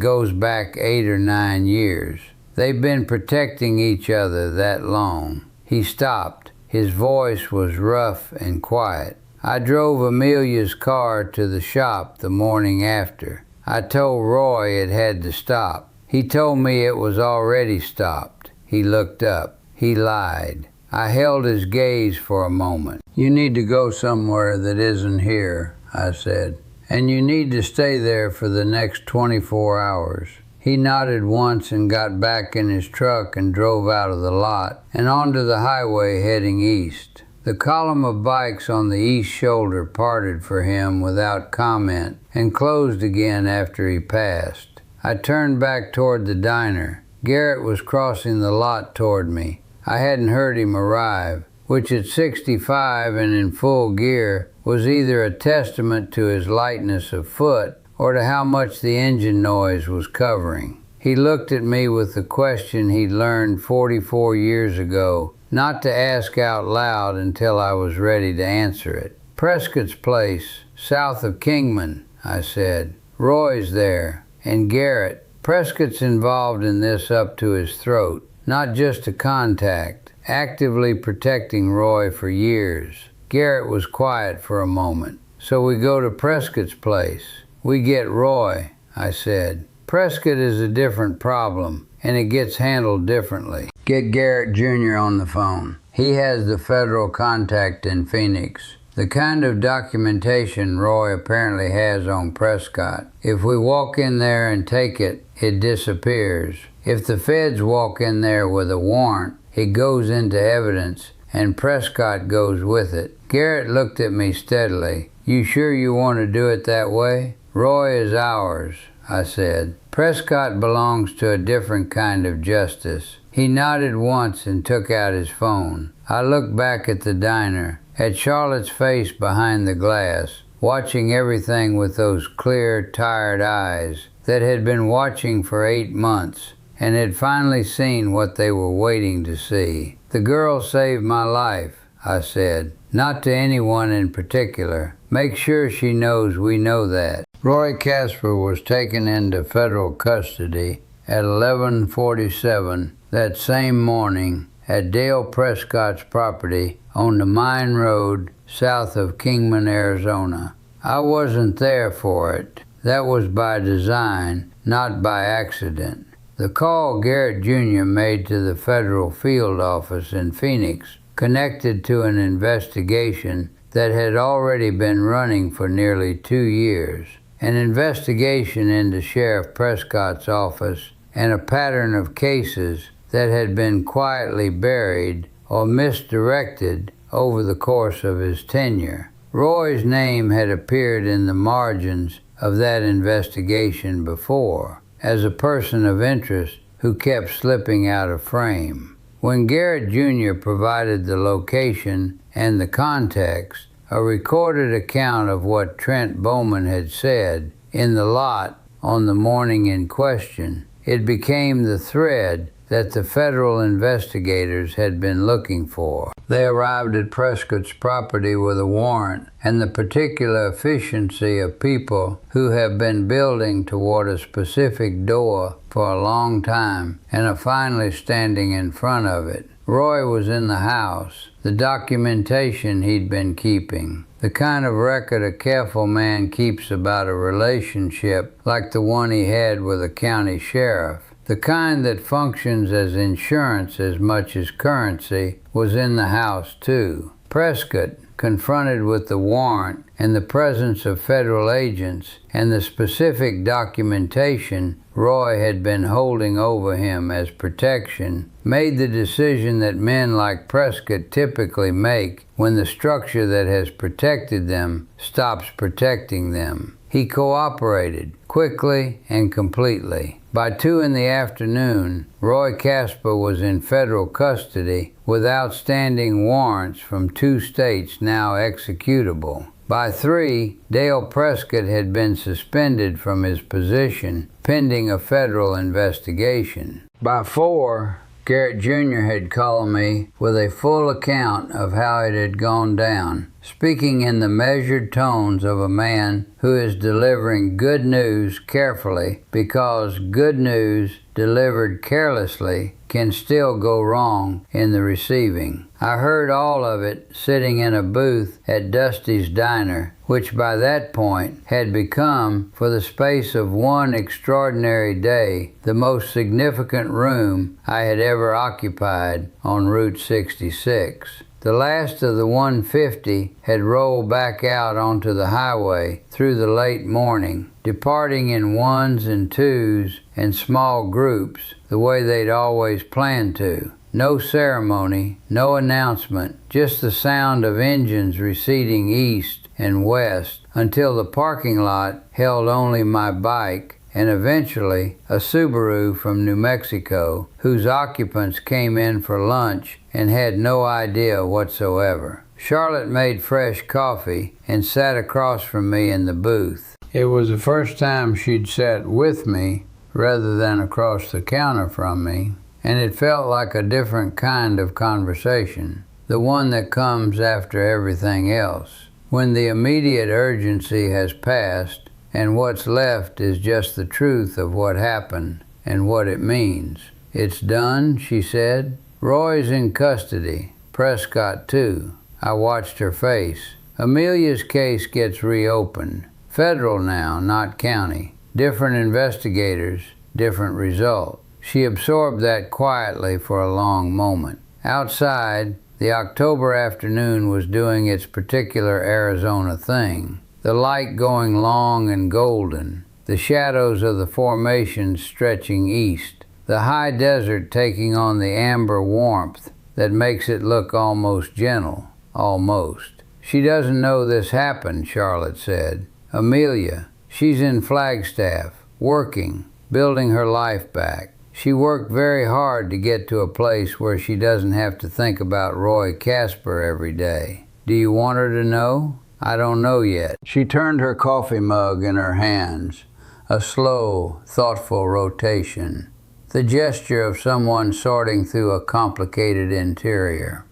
goes back 8 or 9 years. They've been protecting each other that long. He stopped. His voice was rough and quiet. I drove Amelia's car to the shop the morning after. I told Roy it had to stop. He told me it was already stopped. He looked up. He lied. I held his gaze for a moment. You need to go somewhere that isn't here, I said. And you need to stay there for the next 24 hours. He nodded once and got back in his truck and drove out of the lot and onto the highway heading east. The column of bikes on the east shoulder parted for him without comment and closed again after he passed. I turned back toward the diner. Garrett was crossing the lot toward me. I hadn't heard him arrive, which at 65 and in full gear was either a testament to his lightness of foot or to how much the engine noise was covering. He looked at me with the question he'd learned 44 years ago not to ask out loud until I was ready to answer it. Prescott's place, south of Kingman, I said. Roy's there. And Garrett. Prescott's involved in this up to his throat. Not just a contact. Actively protecting Roy for years. Garrett was quiet for a moment. So we go to Prescott's place. We get Roy, I said. Prescott is a different problem, and it gets handled differently. Get Garrett Jr. on the phone. He has the federal contact in Phoenix. The kind of documentation Roy apparently has on Prescott. If we walk in there and take it, it disappears. If the feds walk in there with a warrant, it goes into evidence, and Prescott goes with it. Garrett looked at me steadily. You sure you want to do it that way? Roy is ours, I said. Prescott belongs to a different kind of justice. He nodded once and took out his phone. I looked back at the diner, at Charlotte's face behind the glass, watching everything with those clear, tired eyes that had been watching for 8 months and had finally seen what they were waiting to see. The girl saved my life, I said. Not to anyone in particular. Make sure she knows we know that. Roy Casper was taken into federal custody at 11:47 that same morning at Dale Prescott's property on the mine road south of Kingman, Arizona. I wasn't there for it. That was by design, not by accident. The call Garrett Jr. made to the federal field office in Phoenix connected to an investigation that had already been running for nearly 2 years. An investigation into Sheriff Prescott's office and a pattern of cases that had been quietly buried or misdirected over the course of his tenure. Roy's name had appeared in the margins of that investigation before, as a person of interest who kept slipping out of frame. When Garrett Jr. provided the location and the context, a recorded account of what Trent Bowman had said in the lot on the morning in question, it became the thread that the federal investigators had been looking for. They arrived at Prescott's property with a warrant and the particular efficiency of people who have been building toward a specific door for a long time and are finally standing in front of it. Roy was in the house. The documentation he'd been keeping. The kind of record a careful man keeps about a relationship like the one he had with a county sheriff. The kind that functions as insurance as much as currency was in the house too. Prescott, confronted with the warrant and the presence of federal agents and the specific documentation Roy had been holding over him as protection, made the decision that men like Prescott typically make when the structure that has protected them stops protecting them. He cooperated quickly and completely. By 2 in the afternoon, Roy Casper was in federal custody with outstanding warrants from 2 states now executable. By 3, Dale Prescott had been suspended from his position pending a federal investigation. By 4, Garrett Jr. had called me with a full account of how it had gone down, speaking in the measured tones of a man who is delivering good news carefully, because good news delivered carelessly can still go wrong in the receiving. I heard all of it sitting in a booth at Dusty's Diner, which by that point had become, for the space of one extraordinary day, the most significant room I had ever occupied on Route 66. The last of the 150 had rolled back out onto the highway through the late morning, departing in 1s and 2s and small groups the way they'd always planned to. No ceremony, no announcement, just the sound of engines receding east and west until the parking lot held only my bike and eventually a Subaru from New Mexico, whose occupants came in for lunch and had no idea whatsoever. Charlotte made fresh coffee and sat across from me in the booth. It was the first time she'd sat with me rather than across the counter from me, and it felt like a different kind of conversation, the one that comes after everything else, when the immediate urgency has passed and what's left is just the truth of what happened and what it means. It's done, she said. Roy's in custody. Prescott, too. I watched her face. Amelia's case gets reopened. Federal now, not county. Different investigators, different result. She absorbed that quietly for a long moment. Outside, the October afternoon was doing its particular Arizona thing. The light going long and golden, the shadows of the formations stretching east, the high desert taking on the amber warmth that makes it look almost gentle, almost. She doesn't know this happened, Charlotte said. Amelia, she's in Flagstaff, working, building her life back. She worked very hard to get to a place where she doesn't have to think about Roy Casper every day. Do you want her to know? I don't know yet. She turned her coffee mug in her hands, a slow, thoughtful rotation, the gesture of someone sorting through a complicated interior.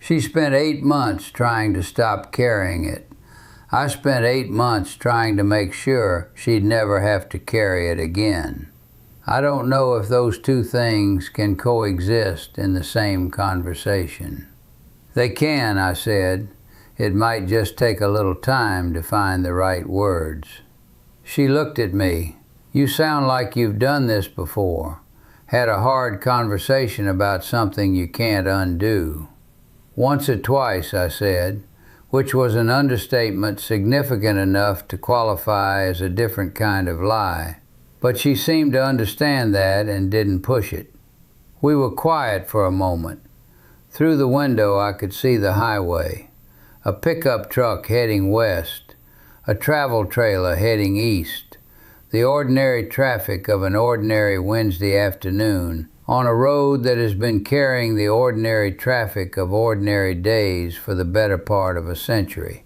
She spent 8 months trying to stop carrying it. I spent 8 months trying to make sure she'd never have to carry it again. I don't know if those two things can coexist in the same conversation. They can, I said. It might just take a little time to find the right words. She looked at me. You sound like you've done this before. Had a hard conversation about something you can't undo. Once or twice, I said, which was an understatement significant enough to qualify as a different kind of lie. But she seemed to understand that and didn't push it. We were quiet for a moment. Through the window I could see the highway. A pickup truck heading west, a travel trailer heading east, the ordinary traffic of an ordinary Wednesday afternoon on a road that has been carrying the ordinary traffic of ordinary days for the better part of a century.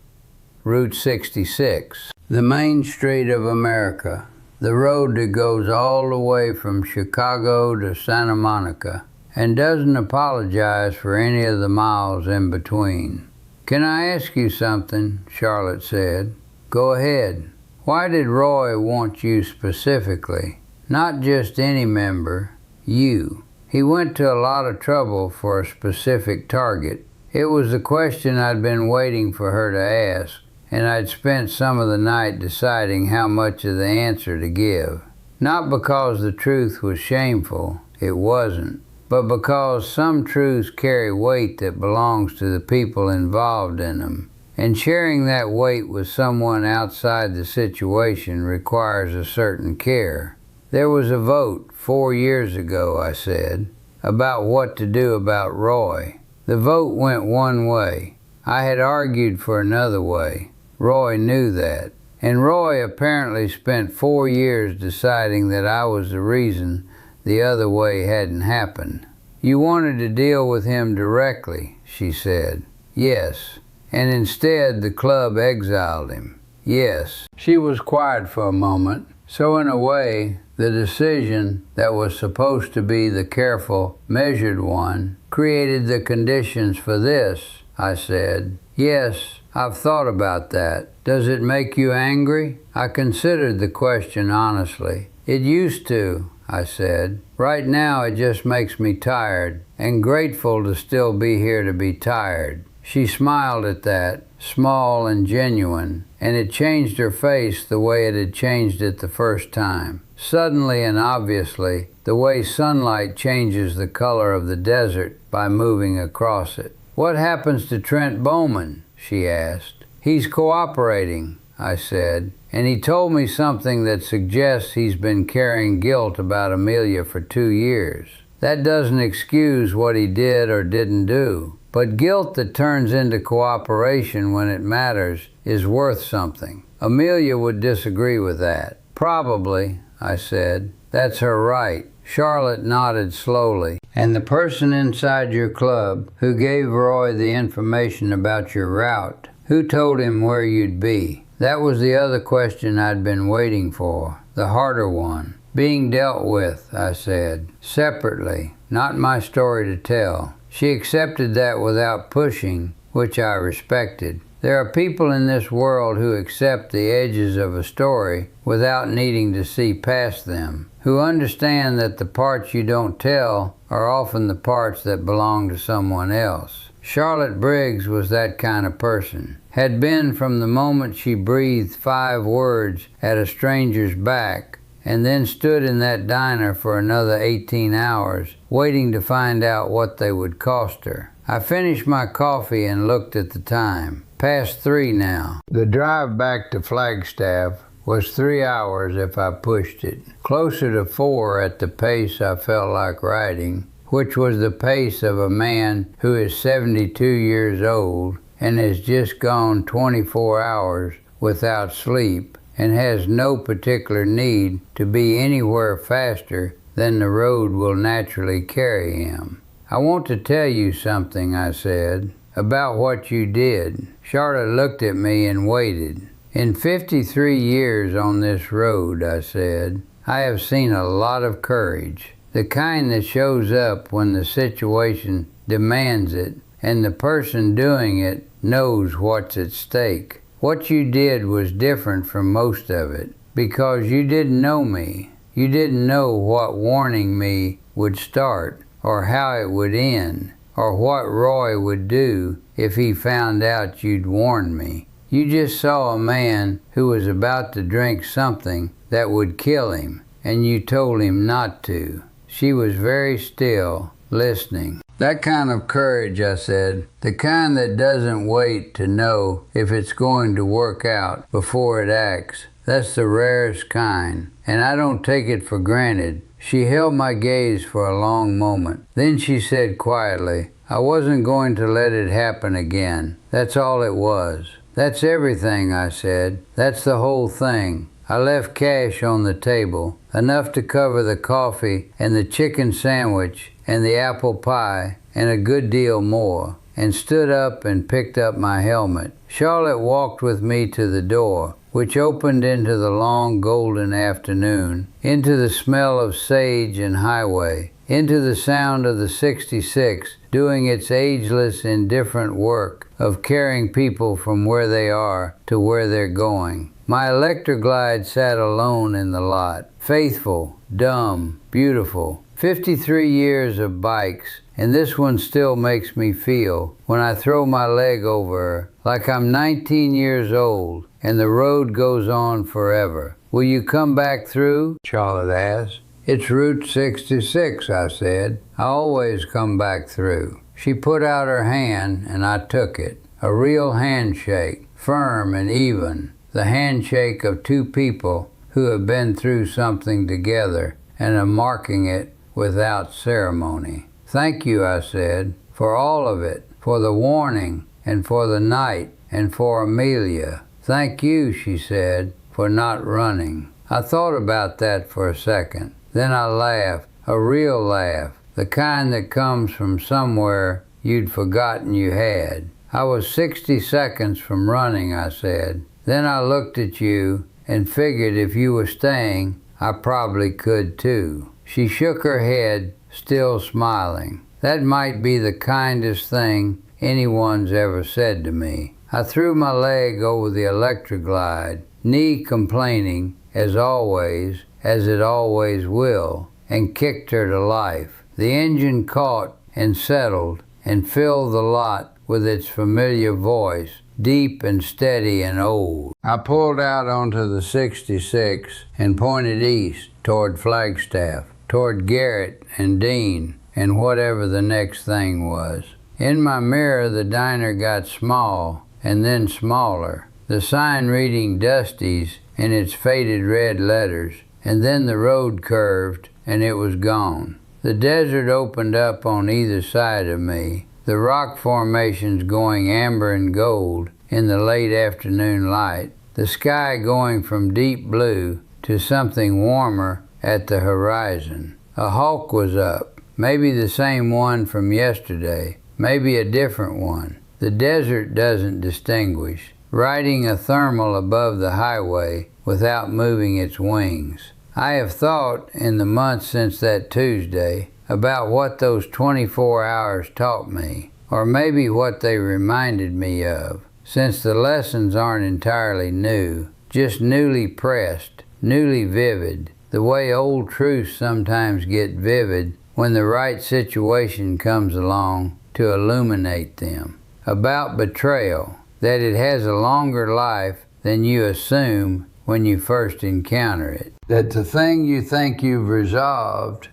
Route 66, the main street of America, the road that goes all the way from Chicago to Santa Monica and doesn't apologize for any of the miles in between. Can I ask you something? Charlotte said. Go ahead. Why did Roy want you specifically? Not just any member, you. He went to a lot of trouble for a specific target. It was the question I'd been waiting for her to ask, and I'd spent some of the night deciding how much of the answer to give. Not because the truth was shameful, it wasn't, but because some truths carry weight that belongs to the people involved in them, and sharing that weight with someone outside the situation requires a certain care. There was a vote 4 years ago, I said, about what to do about Roy. The vote went one way. I had argued for another way. Roy knew that. And Roy apparently spent 4 years deciding that I was the reason the other way hadn't happened. You wanted to deal with him directly, she said. Yes, and instead the club exiled him. Yes. She was quiet for a moment. So in a way, the decision that was supposed to be the careful, measured one created the conditions for this, I said. Yes, I've thought about that. Does it make you angry? I considered the question honestly. It used to, I said. Right now it just makes me tired, and grateful to still be here to be tired. She smiled at that, small and genuine, and it changed her face the way it had changed it the first time. Suddenly and obviously, the way sunlight changes the color of the desert by moving across it. What happens to Trent Bowman? She asked. He's cooperating, I said, and he told me something that suggests he's been carrying guilt about Amelia for 2 years. That doesn't excuse what he did or didn't do, but guilt that turns into cooperation when it matters is worth something. Amelia would disagree with that. Probably, I said. That's her right. Charlotte nodded slowly. And the person inside your club who gave Roy the information about your route, who told him where you'd be? That was the other question I'd been waiting for, the harder one. Being dealt with, I said, separately, not my story to tell. She accepted that without pushing, which I respected. There are people in this world who accept the edges of a story without needing to see past them, who understand that the parts you don't tell are often the parts that belong to someone else. Charlotte Briggs was that kind of person. Had been from the moment she breathed 5 words at a stranger's back, and then stood in that diner for another 18 hours, waiting to find out what they would cost her. I finished my coffee and looked at the time. Past 3 now. The drive back to Flagstaff was 3 hours if I pushed it. Closer to 4 at the pace I felt like riding, which was the pace of a man who is 72 years old and has just gone 24 hours without sleep and has no particular need to be anywhere faster than the road will naturally carry him. I want to tell you something, I said, about what you did. Charlotte looked at me and waited. In 53 years on this road, I said, I have seen a lot of courage. The kind that shows up when the situation demands it and the person doing it knows what's at stake. What you did was different from most of it because you didn't know me. You didn't know what warning me would start or how it would end or what Roy would do if he found out you'd warned me. You just saw a man who was about to drink something that would kill him, and you told him not to. She was very still, listening. That kind of courage, I said, the kind that doesn't wait to know if it's going to work out before it acts, that's the rarest kind, and I don't take it for granted. She held my gaze for a long moment. Then she said quietly, I wasn't going to let it happen again. That's all it was. That's everything, I said. That's the whole thing. I left cash on the table, enough to cover the coffee and the chicken sandwich and the apple pie and a good deal more, and stood up and picked up my helmet. Charlotte walked with me to the door, which opened into the long golden afternoon, into the smell of sage and highway, into the sound of the 66 doing its ageless, indifferent work of carrying people from where they are to where they're going. My Electroglide sat alone in the lot, faithful, dumb, beautiful. 53 years of bikes, and this one still makes me feel, when I throw my leg over her, like I'm 19 years old, and the road goes on forever. Will you come back through? Charlotte asked. It's Route 66, I said. I always come back through. She put out her hand, and I took it. A real handshake, firm and even. The handshake of 2 people who have been through something together and are marking it without ceremony. Thank you, I said, for all of it, for the warning, and for the night, and for Amelia. Thank you, she said, for not running. I thought about that for a second. Then I laughed, a real laugh, the kind that comes from somewhere you'd forgotten you had. I was 60 seconds from running, I said. Then I looked at you and figured if you were staying, I probably could too. She shook her head, still smiling. That might be the kindest thing anyone's ever said to me. I threw my leg over the electroglide, knee complaining, as always, as it always will, and kicked her to life. The engine caught and settled and filled the lot with its familiar voice, deep and steady and old. I pulled out onto the 66 and pointed east toward Flagstaff, toward Garrett and Dean and whatever the next thing was. In my mirror, the diner got small and then smaller, the sign reading Dusty's in its faded red letters, and then the road curved and it was gone. The desert opened up on either side of me, the rock formations going amber and gold in the late afternoon light, the sky going from deep blue to something warmer at the horizon. A hawk was up, maybe the same one from yesterday, maybe a different one. The desert doesn't distinguish, riding a thermal above the highway without moving its wings. I have thought in the months since that Tuesday about what those 24 hours taught me, or maybe what they reminded me of, since the lessons aren't entirely new, just newly pressed, newly vivid, the way old truths sometimes get vivid when the right situation comes along to illuminate them. About betrayal, that it has a longer life than you assume when you first encounter it. That the thing you think you've resolved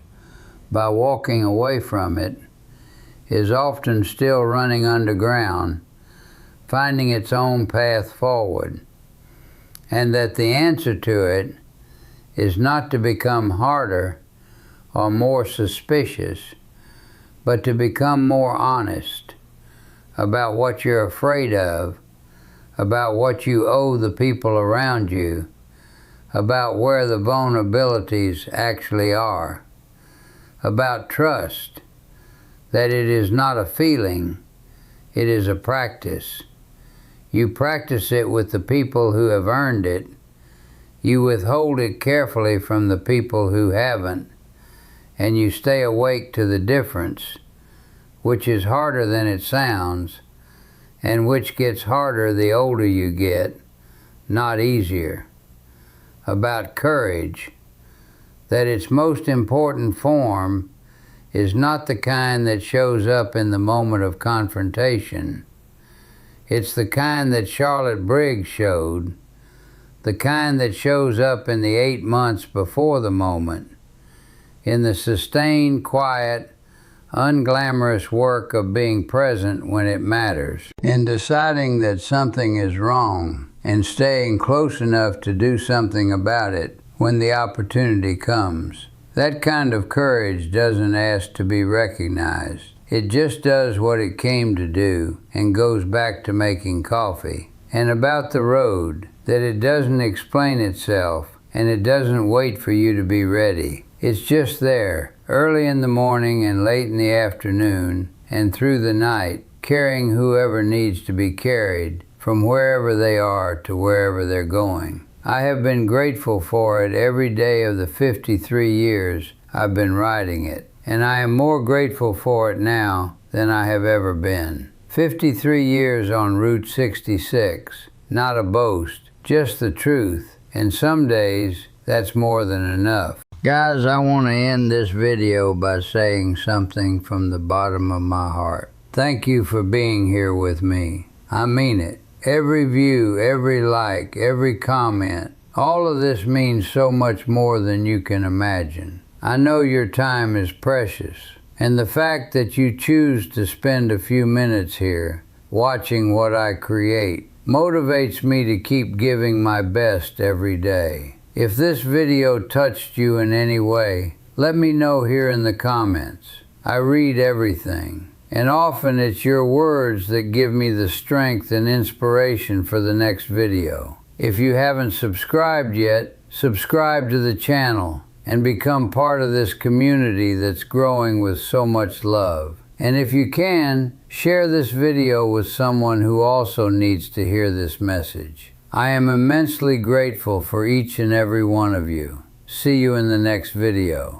by walking away from it is often still running underground, finding its own path forward. And that the answer to it is not to become harder or more suspicious, but to become more honest about what you're afraid of, about what you owe the people around you, about where the vulnerabilities actually are, about trust, that it is not a feeling, it is a practice. You practice it with the people who have earned it. You withhold it carefully from the people who haven't, and you stay awake to the difference, which is harder than it sounds, and which gets harder the older you get, not easier. About courage, that its most important form is not the kind that shows up in the moment of confrontation. It's the kind that Charlotte Briggs showed, the kind that shows up in the 8 months before the moment, in the sustained, quiet, unglamorous work of being present when it matters, in deciding that something is wrong and staying close enough to do something about it when the opportunity comes. That kind of courage doesn't ask to be recognized. It just does what it came to do and goes back to making coffee. And about the road, that it doesn't explain itself and it doesn't wait for you to be ready. It's just there, early in the morning and late in the afternoon and through the night, carrying whoever needs to be carried from wherever they are to wherever they're going. I have been grateful for it every day of the 53 years I've been riding it, and I am more grateful for it now than I have ever been. 53 years on Route 66, not a boast, just the truth, and some days that's more than enough. Guys, I want to end this video by saying something from the bottom of my heart. Thank you for being here with me. I mean it. Every view, every like, every comment, all of this means so much more than you can imagine. I know your time is precious, and the fact that you choose to spend a few minutes here watching what I create motivates me to keep giving my best every day. If this video touched you in any way, let me know here in the comments. I read everything, and often it's your words that give me the strength and inspiration for the next video. If you haven't subscribed yet, subscribe to the channel and become part of this community that's growing with so much love. And if you can, share this video with someone who also needs to hear this message. I am immensely grateful for each and every one of you. See you in the next video.